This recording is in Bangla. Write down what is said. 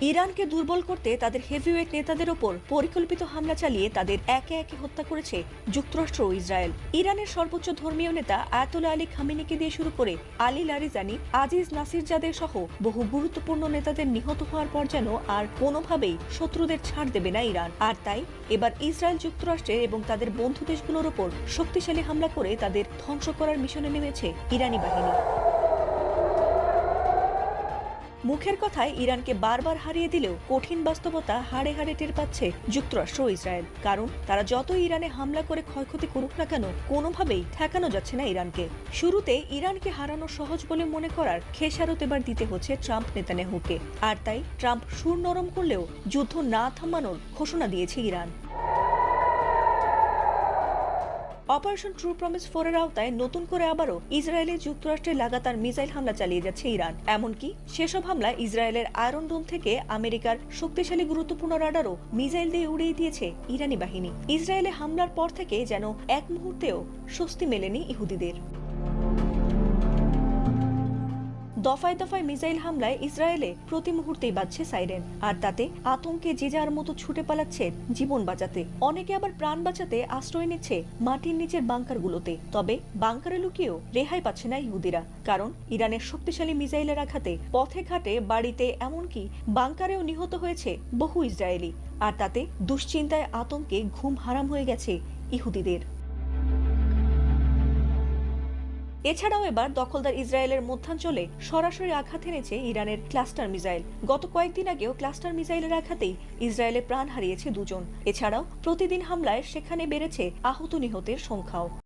ইরানকে দুর্বল করতে তাদের হেভিওয়েট নেতাদের ওপর পরিকল্পিত হামলা চালিয়ে তাদের একে একে হত্যা করেছে যুক্তরাষ্ট্র ও ইসরায়েল। ইরানের সর্বোচ্চ ধর্মীয় নেতা আয়াতুল্লাহ আলী খামেনিকে দিয়ে শুরু করে আলী লারিজানি, আজিজ নাসিরজাদে সহ বহু গুরুত্বপূর্ণ নেতাদের নিহত হওয়ার পর যেন আর কোনোভাবেই শত্রুদের ছাড় দেবে না ইরান। আর তাই এবার ইসরায়েল যুক্তরাষ্ট্রের এবং তাদের বন্ধু দেশগুলোর ওপর শক্তিশালী হামলা করে তাদের ধ্বংস করার মিশনে নেমেছে ইরানি বাহিনী। মুখের কথায় ইরানকে বারবার হারিয়ে দিলেও কঠিন বাস্তবতা হাড়ে হাড়ে টের পাচ্ছে যুক্তরাষ্ট্র ও ইসরায়েল। কারণ তারা যত ইরানে হামলা করে ক্ষয়ক্ষতি করুক না কেন, কোনোভাবেই ঠেকানো যাচ্ছে না ইরানকে। শুরুতে ইরানকে হারানো সহজ বলে মনে করার খেসারত এবার দিতে হচ্ছে ট্রাম্প নেতানিয়াহুকে। আর তাই ট্রাম্প সুর নরম করলেও যুদ্ধ না থামানোর ঘোষণা দিয়েছে ইরান। অপারেশন ট্রু প্রমিস 4 এর আওতায় নতুন করে আবারও ইসরায়েলে যুক্তরাষ্ট্রে লাগাতার মিসাইল হামলা চালিয়ে যাচ্ছে ইরান। এমনকি সেসব হামলা ইসরায়েলের আয়রন ডোম থেকে আমেরিকার শক্তিশালী গুরুত্বপূর্ণ রাডারও মিসাইল দিয়ে উড়িয়ে দিয়েছে ইরানি বাহিনী। ইসরায়েলে হামলার পর থেকে যেন এক মুহূর্তেও স্বস্তি মেলেনি ইহুদিদের। দফায় দফায় মিসাইল হামলায় ইসরায়েলে প্রতি মুহূর্তেই বাজছে সাইরেন, আর তাতে আতঙ্কে যে যার মতো ছুটে পালাচ্ছে জীবন বাঁচাতে। অনেকে আবার প্রাণ বাঁচাতে আশ্রয় নিচ্ছে মাটির নিচের বাংকারগুলোতে। তবে বাংকারে লুকিয়েও রেহাই পাচ্ছে না ইহুদিরা, কারণ ইরানের শক্তিশালী মিসাইলের আঘাতে পথে ঘাটে, বাড়িতে, এমনকি বাংকারেও নিহত হয়েছে বহু ইসরায়েলি। আর তাতে দুশ্চিন্তায় আতঙ্কে ঘুম হারাম হয়ে গেছে ইহুদিদের। এছাড়াও এবার দখলদার ইসরায়েলের মধ্যাঞ্চলে সরাসরি আঘাত এনেছে ইরানের ক্লাস্টার মিসাইল। গত কয়েকদিন আগেও ক্লাস্টার মিসাইলের আঘাতেই ইসরায়েলে প্রাণ হারিয়েছে দুজন। এছাড়াও প্রতিদিন হামলায় সেখানে বেড়েছে আহত নিহতের সংখ্যাও।